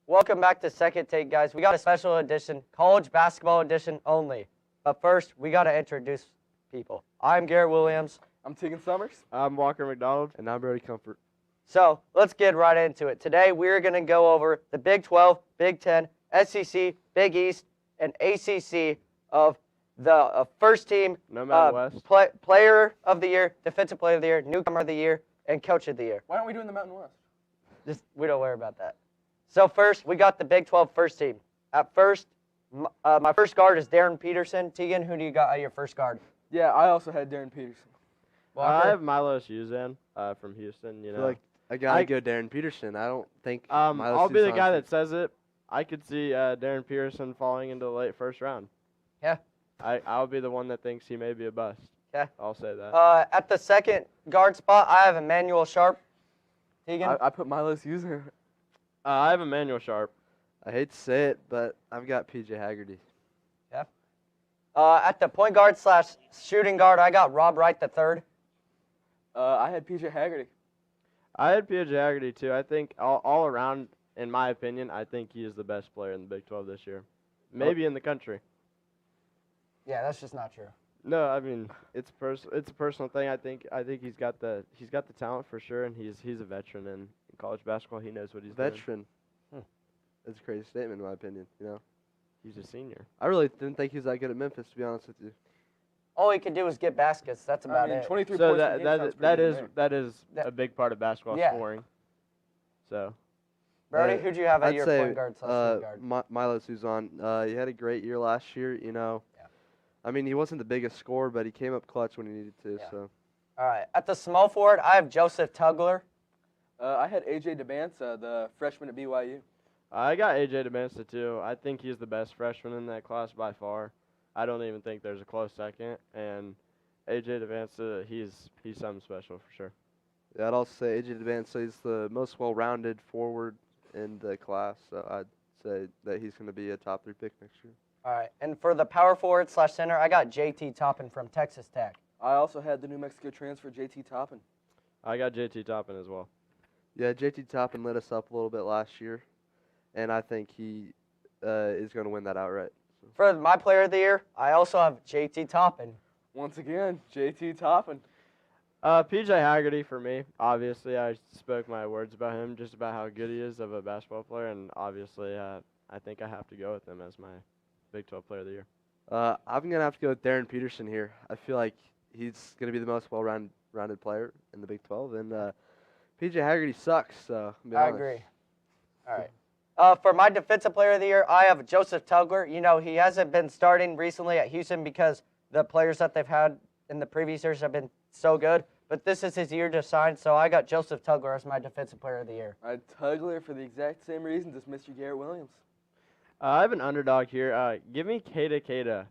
Welcome back to Second Take, guys. We got a special edition, college basketball edition only. But first, we got to introduce people. I'm Garrett Williams. I'm Tegan Summers. I'm Walker McDonald. And I'm Brody Comfort. So let's get right into it. Today, we're going to go over the Big 12, Big 10, SEC, Big East, and ACC of the first team, player of the year, defensive player of the year, newcomer of the year, and coach of the year. Why aren't we doing the Mountain West? We don't worry about that. So first, we got the Big 12 first team. At first, my first guard is Darren Peterson. Tegan, who do you got at your first guard? Yeah, I also had Darren Peterson. I have Milos Uzan from Houston. I feel like I gotta go Darren Peterson. I don't think I'll be the guy that says it. I could see Darren Peterson falling into the late first round. Yeah. I'll be the one that thinks he may be a bust. Yeah. I'll say that. At the second guard spot, I have Emmanuel Sharp. Tegan? I put Milos Uzan. I have Emmanuel Sharp. I hate to say it, but I've got P.J. Haggerty. Yeah. At the point guard / shooting guard, I got Rob Wright III. I had P.J. Haggerty. I had P.J. Haggerty too. I think all around, in my opinion, I think he is the best player in the Big 12 this year. Maybe in the country. Yeah, that's just not true. No, I mean it's a personal thing. I think he's got the talent for sure, and he's a veteran in college basketball. He knows what he's doing. Veteran. That's a crazy statement in my opinion. He's a senior. I really didn't think he was that good at Memphis, to be honest with you. All he could do was get baskets. That's about it. 23 So points per game sounds that pretty is good. that is a big part of basketball scoring. So, Brody, who'd you have at I'd your say, point guard / shooting guard? Milos Uzan. He had a great year last year. Yeah. I mean, he wasn't the biggest scorer, but he came up clutch when he needed to. Yeah. So. All right. At the small forward, I have Joseph Tugler. I had A.J. DeBansa, the freshman at BYU. I got A.J. DeBansa too. I think he's the best freshman in that class by far. I don't even think there's a close second. And A.J. DeBansa, he's something special for sure. Yeah, I'd also say A.J. DeBansa is the most well-rounded forward in the class. So I'd say that he's going to be a top 3 pick next year. All right. And for the power forward / center, I got J.T. Toppin from Texas Tech. I also had the New Mexico transfer, J.T. Toppin. I got J.T. Toppin as well. Yeah, J.T. Toppin lit us up a little bit last year, and I think he is going to win that outright. So. For my player of the year, I also have J.T. Toppin. Once again, J.T. Toppin. P.J. Haggerty for me. Obviously, I spoke my words about him, just about how good he is of a basketball player, and obviously, I think I have to go with him as my Big 12 player of the year. I'm going to have to go with Darren Peterson here. I feel like he's going to be the most well-rounded player in the Big 12, and P.J. Haggerty sucks, so I agree. All right. For my defensive player of the year, I have Joseph Tugler. He hasn't been starting recently at Houston because the players that they've had in the previous years have been so good. But this is his year to shine, so I got Joseph Tugler as my defensive player of the year. I had Tugler for the exact same reasons as Mr. Garrett Williams. I have an underdog here. Give me Keita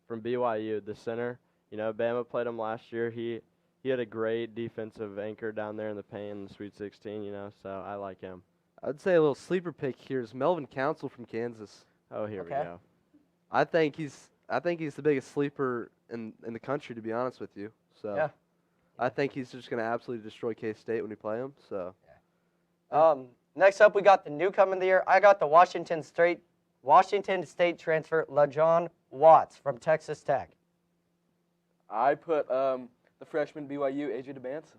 from BYU, the center. Bama played him last year. He had a great defensive anchor down there in the paint in the Sweet 16, so I like him. I'd say a little sleeper pick here is Melvin Council from Kansas. Oh, here we go. I think he's the biggest sleeper in the country, to be honest with you. So Yeah. I think he's just going to absolutely destroy K-State when we play him. So Next up, we got the newcomer of the year. I got the Washington State transfer, LaJohn Watts from Texas Tech. I put the freshman BYU, A.J. DeBansa.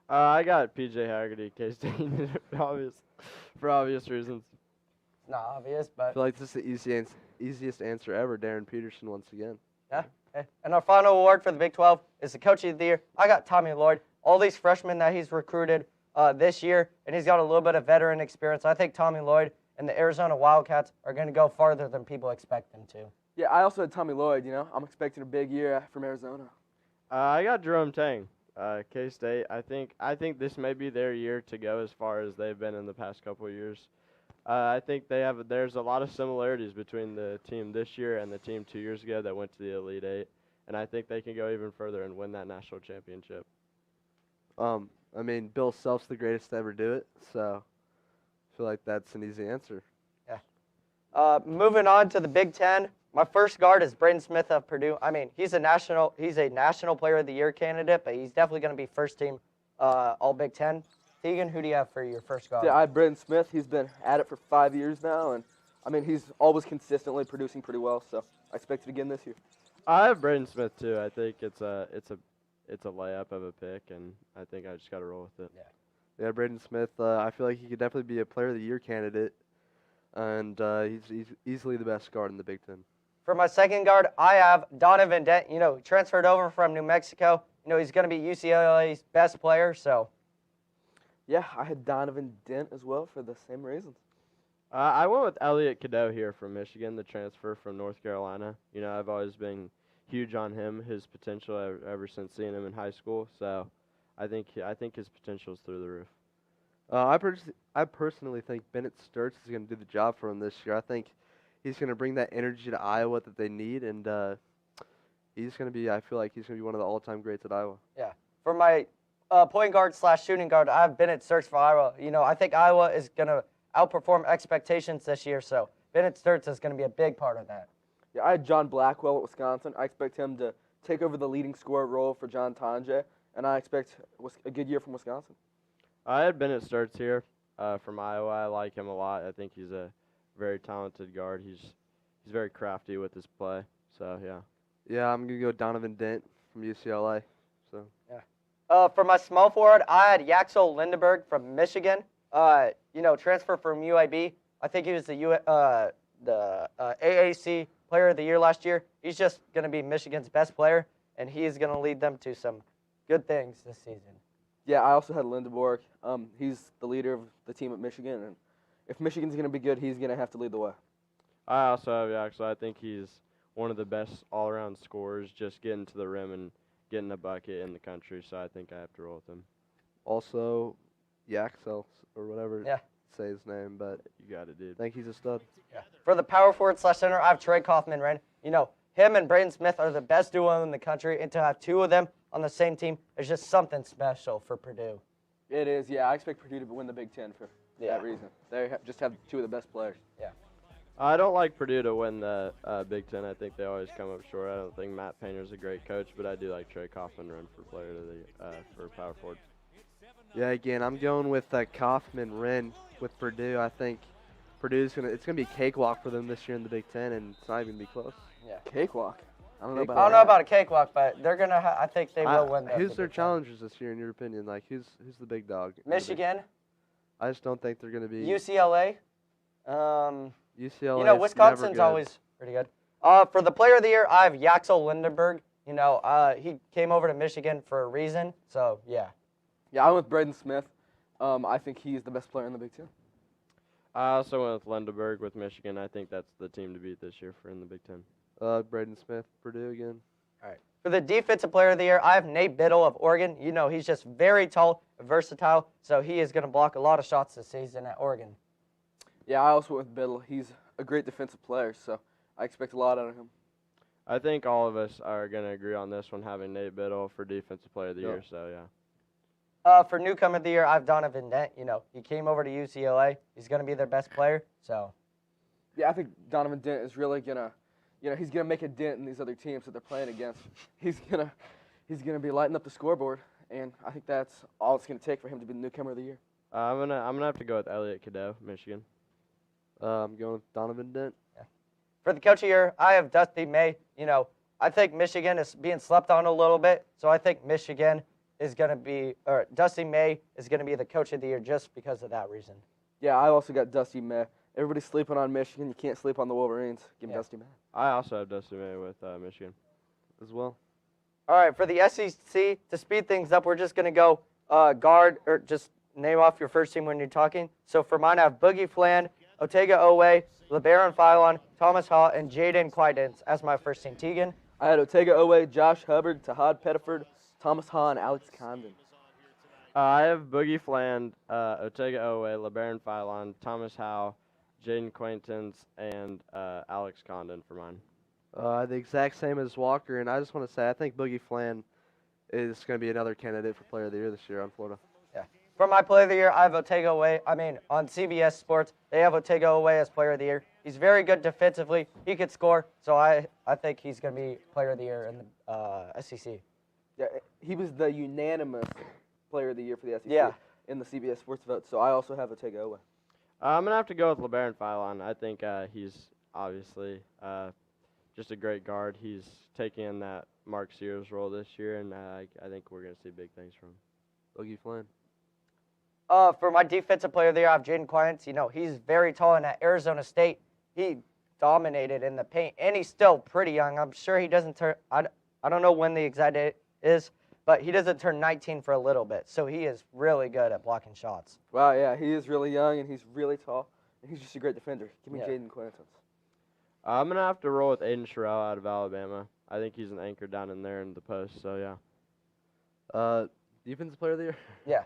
I got P.J. Haggerty, K-State, for obvious reasons. It's not obvious, I but feel like this is the easiest answer ever, Darren Peterson once again. yeah. Okay. And our final award for the Big 12 is the Coach of the Year. I got Tommy Lloyd. All these freshmen that he's recruited this year, and he's got a little bit of veteran experience. I think Tommy Lloyd and the Arizona Wildcats are going to go farther than people expect them to. Yeah, I also had Tommy Lloyd. I'm expecting a big year from Arizona. I got Jerome Tang, K-State. I think this may be their year to go as far as they've been in the past couple of years. I think there's a lot of similarities between the team this year and the team 2 years ago that went to the Elite Eight, and I think they can go even further and win that national championship. I mean, Bill Self's the greatest to ever do it, so I feel like that's an easy answer. Yeah. Moving on to the Big 10. My first guard is Braden Smith of Purdue. I mean, he's a national player of the year candidate, but he's definitely going to be first team All Big Ten. Tegan, who do you have for your first guard? Yeah, I have Braden Smith. He's been at it for 5 years now, and I mean he's always consistently producing pretty well. So I expect it again this year. I have Braden Smith too. I think it's a layup of a pick, and I think I just got to roll with it. Yeah, Braden Smith. I feel like he could definitely be a Player of the Year candidate, and he's easily the best guard in the Big Ten. For my second guard, I have Donovan Dent. You know, transferred over from New Mexico. You know, he's going to be UCLA's best player. So, Yeah, I had Donovan Dent as well for the same reasons. I went with Elliot Cadeau here from Michigan, the transfer from North Carolina. You know, I've always been huge on him, his potential ever since seeing him in high school. So, I think his potential is through the roof. I personally think Bennett Sturts is going to do the job for him this year. I think he's going to bring that energy to Iowa that they need, and he's going to be. I feel like he's going to be one of the all-time greats at Iowa. yeah. For my point guard / shooting guard, I have Bennett Sturts for Iowa. You know, I think Iowa is going to outperform expectations this year, so Bennett Sturts is going to be a big part of that. Yeah, I had John Blackwell at Wisconsin. I expect him to take over the leading scorer role for John Tonje, and I expect a good year from Wisconsin. I had Bennett Sturts here from Iowa. I like him a lot. I think he's a very talented guard. He's very crafty with his play. So, yeah. Yeah, I'm going to go Donovan Dent from UCLA. So. For my small forward, I had Yaxel Lindenberg from Michigan. You know, transfer from UIB. I think he was the AAC Player of the Year last year. He's just going to be Michigan's best player, and he's going to lead them to some good things this season. Yeah, I also had Lindenborg. He's the leader of the team at Michigan, and if Michigan's going to be good, he's going to have to lead the way. I also have Yaxel. I think he's one of the best all-around scorers, just getting to the rim and getting a bucket in the country, so I think I have to roll with him. Also, Yaxel, or whatever say his name, but You got it, dude. I think he's a stud. Yeah. For the power forward / center, I have Trey Kaufman-Renn. You know, him and Braden Smith are the best duo in the country, and to have two of them on the same team is just something special for Purdue. It is, yeah. I expect Purdue to win the Big Ten for that reason. They just have two of the best players. Yeah. I don't like Purdue to win the Big Ten. I think they always come up short. I don't think Matt Painter's a great coach, but I do like Trey Kaufman-Renn for player of the for power forward. Yeah, again, I'm going with Kaufman-Renn with Purdue. I think Purdue's it's gonna be a cakewalk for them this year in the Big Ten, and it's not even gonna be close. Yeah. Cakewalk. I don't know about I don't know about a cakewalk, but they're gonna. I think they will win. Who's their challengers this year, in your opinion? Like, who's the big dog? Michigan. I just don't think they're gonna be UCLA. UCLA. You know, Wisconsin's always pretty good. For the player of the year, I have Yaxel Lindenberg. You know, he came over to Michigan for a reason. So yeah. Yeah, I went with Braden Smith. I think he's the best player in the Big Ten. I also went with Lindenberg with Michigan. I think that's the team to beat this year in the Big Ten. Braden Smith, Purdue again. All right. For the defensive player of the year, I have Nate Biddle of Oregon. You know, he's just very tall, versatile, so he is going to block a lot of shots this season at Oregon. Yeah, I also went with Biddle. He's a great defensive player, so I expect a lot out of him. I think all of us are going to agree on this one, having Nate Biddle for defensive player of the year. So, yeah. For newcomer of the year, I have Donovan Dent. You know, he came over to UCLA. He's going to be their best player. So, yeah, I think Donovan Dent is really gonna, he's gonna make a dent in these other teams that they're playing against. He's gonna be lighting up the scoreboard, and I think that's all it's gonna take for him to be the newcomer of the year. I'm gonna have to go with Elliot Cadeau, Michigan. I'm going with Donovan Dent. yeah. For the coach of the year, I have Dusty May. You know, I think Michigan is being slept on a little bit, so I think Michigan is going to be, or Dusty May is going to be the coach of the year just because of that reason. Yeah, I also got Dusty May. Everybody's sleeping on Michigan. You can't sleep on the Wolverines. Give me Dusty May. I also have Dusty May with Michigan as well. All right, for the SEC, to speed things up, we're just going to go guard, or just name off your first team when you're talking. So for mine, I have Boogie Fland, Otega Owe, LeBaron Philon, Thomas Haw, and Jaden Quidance as my first team. Tegan? I had Otega Owe, Josh Hubbard, Tahad Pettiford, Thomas Haw, and Alex Condon. I have Boogie Fland, Otega Owe, LeBaron Philon, Thomas Howe, Jaden Quaintance, and Alex Condon for mine. The exact same as Walker, and I just want to say I think Boogie Fland is going to be another candidate for Player of the Year this year on Florida. Yeah. For my Player of the Year, I have Otega Owe. I mean, on CBS Sports, they have Otega Owe as Player of the Year. He's very good defensively. He could score, so I think he's going to be Player of the Year in the SEC. Yeah, he was the unanimous Player of the Year for the SEC. Yeah. in the CBS Sports vote. So I also have Olathe Owe. I'm going to have to go with LeBaron Philon. I think he's obviously just a great guard. He's taking in that Mark Sears role this year, and I think we're going to see big things from him. Boogie Flynn. For my defensive player of the year, I have Jaden Quince. He's very tall, and at Arizona State, he dominated in the paint, and he's still pretty young. I'm sure he doesn't turn – I don't know when the exact date is, but he doesn't turn 19 for a little bit, so he is really good at blocking shots. Wow, yeah, he is really young, and he's really tall, and he's just a great defender. Give me Jaden Quince. I'm going to have to roll with Aiden Sherrill out of Alabama. I think he's an anchor down in there in the post, so yeah. Defensive player of the year? Yeah.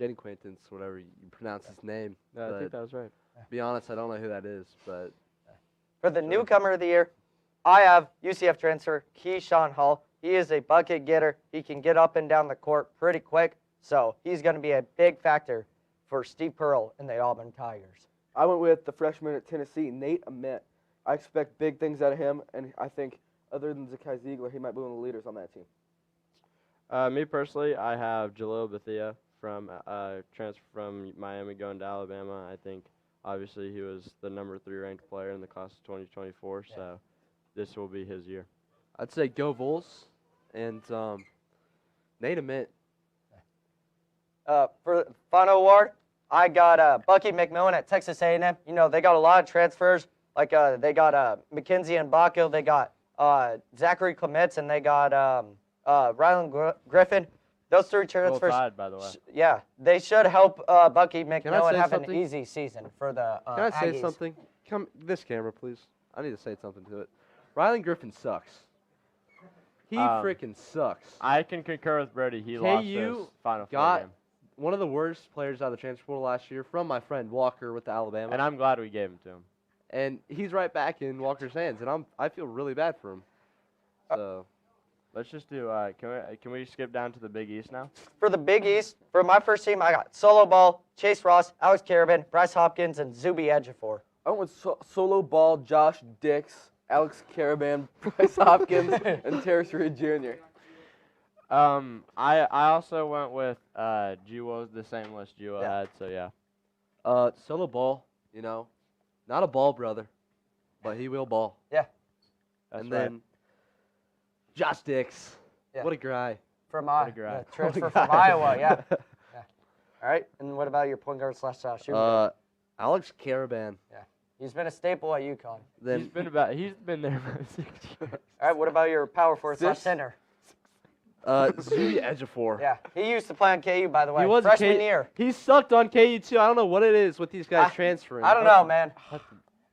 Jaden Quintance, whatever you pronounce his name. I think that was right. To be honest, I don't know who that is, but. For the newcomer of the year, I have UCF transfer Keyshawn Hall. He is a bucket getter. He can get up and down the court pretty quick, so he's going to be a big factor for Steve Pearl and the Auburn Tigers. I went with the freshman at Tennessee, Nate Ahmet. I expect big things out of him, and I think other than Zakai Ziegler, he might be one of the leaders on that team. Me personally, I have Jalil Bethia from transfer from Miami going to Alabama. I think obviously he was the number 3 ranked player in the class of 2024, so this will be his year. I'd say go Bulls and Nate Ahmet. For final award, I got Bucky McMillan at Texas A&M. They got a lot of transfers. Like they got Mackenzie Mbako, they got Zachary Clements, and they got Rylan Griffin. Those 3 transfers. Roll Tide, by the way. Yeah, they should help Bucky McMillan have something? an easy season for the Can I say Aggies. something? Come this camera, please. I need to say something to it. Rylan Griffin sucks. He freaking sucks. I can concur with Brody. He lost his Final Four got game. one of the worst players out of the transfer portal last year from my friend Walker with the Alabama. And I'm glad we gave him to him. And he's right back in Walker's hands, and I feel really bad for him. So Let's just do. Can we skip down to the Big East now? For the Big East, for my first team, I got Solo Ball, Chase Ross, Alex Carabin, Bryce Hopkins, and Zuby Ejiofor. I went with Solo Ball, Josh Dix, Alex Caravan, Bryce Hopkins, and Terrence Reed Jr. I also went with Jewel, the same list Jewel had. So yeah. Solo Ball, not a ball brother, but he will ball. Yeah. That's and right. then Josh Dix. Yeah. What a guy. From What a guy. transfer from Iowa, yeah. All right, and what about your point guard slash shooter? Alex Caravan. He's been a staple at UConn. Then He's been there about 6 years. All right, what about your power forward slash Six. center? Zuby Ejiofor. Yeah, he used to play on KU, by the way. He was freshman year. He sucked on KU too. I don't know what it is with these guys transferring. I don't know, man.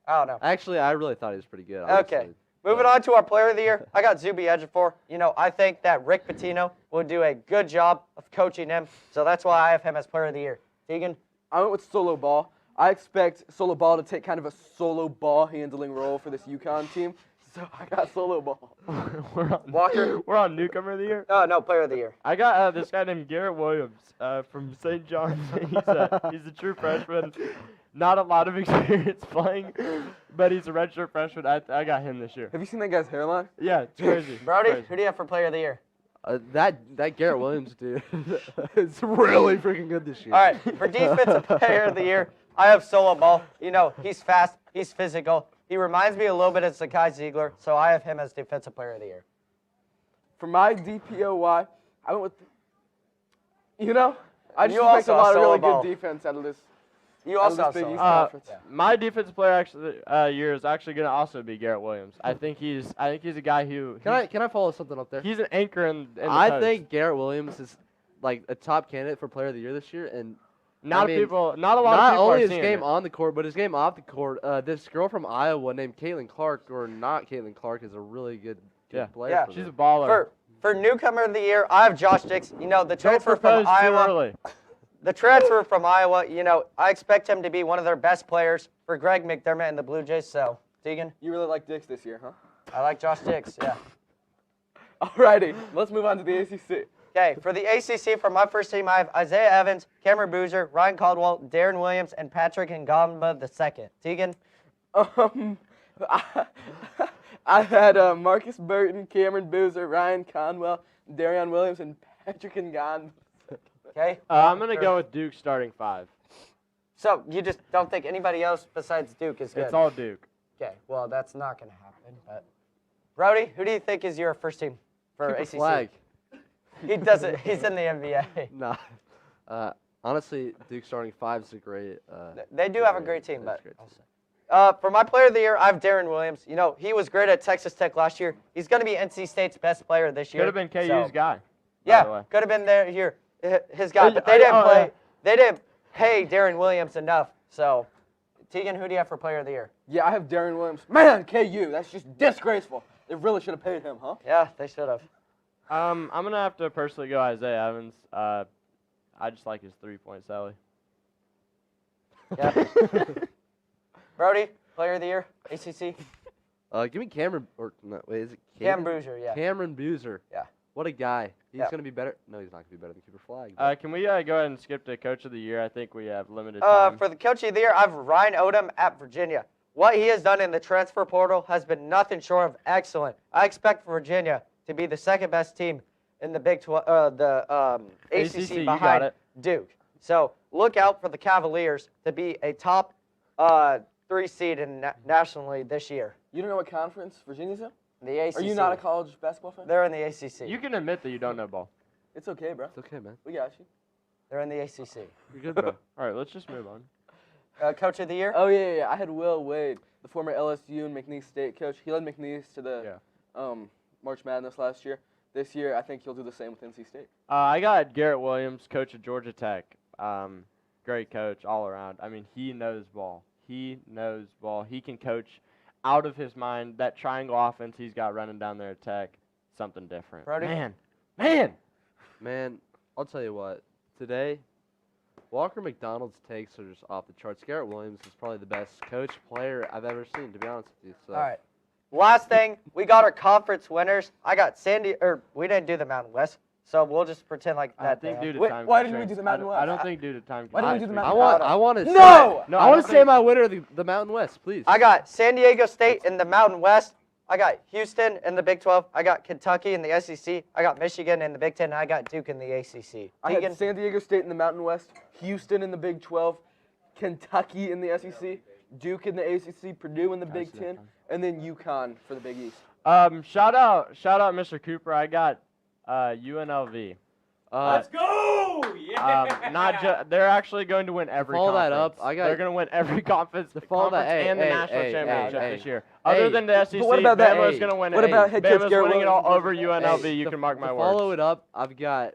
I don't know. Actually, I really thought he was pretty good. Okay. Honestly. Moving on to our player of the year, I got Zuby Ejiofor. I think that Rick Pitino will do a good job of coaching him, so that's why I have him as player of the year. Deegan? I went with Solo Ball. I expect Solo Ball to take kind of a solo ball handling role for this UConn team, so I got Solo Ball. Walker? We're on newcomer of the year. Oh, no, player of the year. I got this guy named Garrett Williams from St. John's. He's a true freshman. Not a lot of experience playing, but he's a redshirt freshman. I got him this year. Have you seen that guy's hairline? Yeah, it's crazy. Brody, Crazy. who do you have for player of the year? That Garrett Williams dude is really freaking good this year. All right, for defensive player of the year, I have Solo Ball. He's fast, he's physical. He reminds me a little bit of Zakai Ziegler, so I have him as defensive player of the year. For my DPOY, I went with, I just You expect also a lot have of really Solo Ball. good defense out of this. You also have Big Solo East Ball. Conference. My defensive player year is actually going to also be Garrett Williams. I think he's a guy who Can I follow something up there? he's an anchor in the I post. think Garrett Williams is like a top candidate for player of the year this year, and not I a mean, lot of people not are only his seeing game it. on the court, but his game off the court. This girl from Iowa named Caitlin Clark, or not Caitlin Clark, is a really good player. Yeah. for She's a them. baller. For newcomer of the year, I have Josh Dix. The Don't transfer propose from too Iowa. early. The transfer from Iowa, I expect him to be one of their best players for Greg McDermott and the Blue Jays. So, Deegan, You really like Dix this year, huh? I like Josh Dix, yeah. Alrighty, let's move on to the ACC. Okay, for the ACC, for my first team, I have Isaiah Evans, Cameron Boozer, Ryan Caldwell, Darren Williams, and Patrick Ngamba II. Tegan? I had Marcus Burton, Cameron Boozer, Ryan Conwell, Darion Williams, and Patrick Ngan. Okay. I'm going to go with Duke starting 5. So you just don't think anybody else besides Duke is good? It's all Duke. Okay. Well, that's not going to happen. But Brody, who do you think is your first team for Cooper ACC? Flag. He doesn't. He's in the NBA. Nah. Honestly, Duke starting 5 is a great. They do have a great team, that's but great. for my player of the year, I have Darren Williams. You know, he was great at Texas Tech last year. He's going to be NC State's best player this year. Could have been KU's guy. Yeah, could have been his guy, but they didn't play. They didn't pay Darren Williams enough. So, Tegan, who do you have for player of the year? Yeah, I have Darren Williams. Man, KU, that's just disgraceful. They really should have paid him, huh? Yeah, they should have. I'm going to have to personally go Isaiah Evans. I just like his 3-point Sally. Yeah. Brody, player of the year, ACC? Give me Cameron, or no, wait, is it Cam Bruiser, yeah. Cameron Boozer. Yeah. What a guy. He's Yeah. going to be better. No, he's not going to be better than Cooper Flag. Can we go ahead and skip to Coach of the Year? I think we have limited time. For the coach of the year, I have Ryan Odom at Virginia. What he has done in the transfer portal has been nothing short of excellent. I expect Virginia to be the second best team in the Big 12, ACC you behind got it. Duke. So look out for the Cavaliers to be a top 3 seed nationally this year. You don't know what conference Virginia's in? The ACC. Are you not a college basketball fan? They're in the ACC. You can admit that you don't know ball. It's okay, bro. It's okay, man. We got you. They're in the ACC. You're good, bro. All right, let's just move on. Coach of the year? Oh, yeah. I had Will Wade, the former LSU and McNeese State coach. He led McNeese to the March Madness last year. This year, I think he'll do the same with NC State. I got Garrett Williams, coach of Georgia Tech. Great coach all around. I mean, he knows ball. He knows ball. He can coach out of his mind. That triangle offense he's got running down there at Tech, something different. Brody? Man, I'll tell you what. Today, Walker McDonald's takes are just off the charts. Garrett Williams is probably the best coach player I've ever seen, to be honest with you. So. All right. Last thing, we got our conference winners. I got we didn't do the Mountain West, so we'll just pretend like that. I think due to Wait, time why didn't we constraints. do the Mountain West? I don't think due to time Why didn't we do the Mountain I want to No! No, I want don't to say think- my winner of the Mountain West, please. I got San Diego State in the Mountain West. I got Houston in the Big 12. I got Kentucky in the SEC. I got Michigan in the Big 10. And I got Duke in the ACC. I Tegan? had San Diego State in the Mountain West, Houston in the Big 12, Kentucky in the SEC, Duke in the ACC, Purdue in the Big 10, and then UConn for the Big East. Shout out, Mr. Cooper. I got UNLV. Let's go! Yeah. They're actually going to win every follow conference. that up, I got- They're going to win every conference follow that- and the hey, national hey, championship hey, this year. hey. Other than the SEC, what about that? Bama's Hey, going to win what it. about head coach Bama's Garrett winning it all Williams? over UNLV. You can mark my to words. follow it up, I've got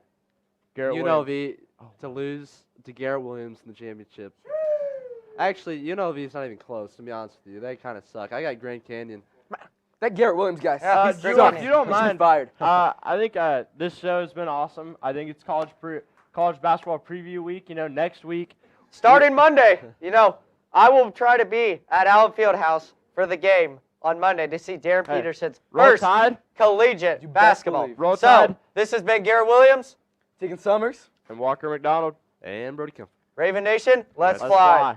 Garrett Williams. UNLV to lose to Garrett Williams in the championship. Actually, UNLV is not even close, to be honest with you. They kind of suck. I got Grand Canyon. That Garrett Williams guy, Yeah, he's he's Drew, sucks. if you don't He should be mind, fired. I think this show has been awesome. I think it's college basketball preview week. You know, next week. Starting Monday, I will try to be at Allen Fieldhouse for the game on Monday to see Darren Hey, Peterson's Roll first Tide collegiate You best basketball. believe. Roll So, Tide. this has been Garrett Williams, Tegan Summers. and Walker McDonald. And Brody Kemp. Raven Nation. Let's Let's fly. fly.